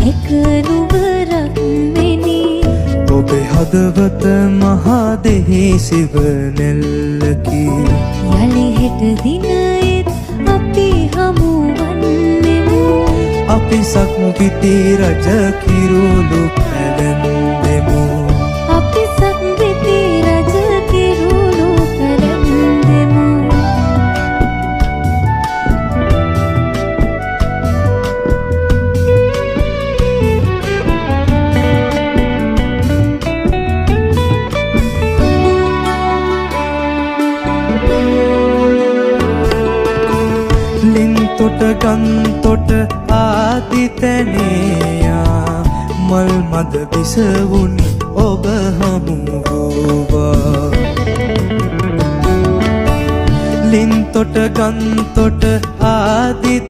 එක නුවරක් මෙනි ඔබේ හදවත මහා දෙහිසිව නෙල්ලකි යලි හෙට දිනයෙත් අපි හමුවන්නෙමු අපි සක්විති රජ කිරුළු පැලැන්දෙමු අපි සක්විති රජ කිරුළු පැලැන්දෙමු ලින්තොට ගන්තොට ආදි තැනයා මල් මද බිසවුනි ඔබ හමු වූවා ලින්තොට ගන්තොට ආදි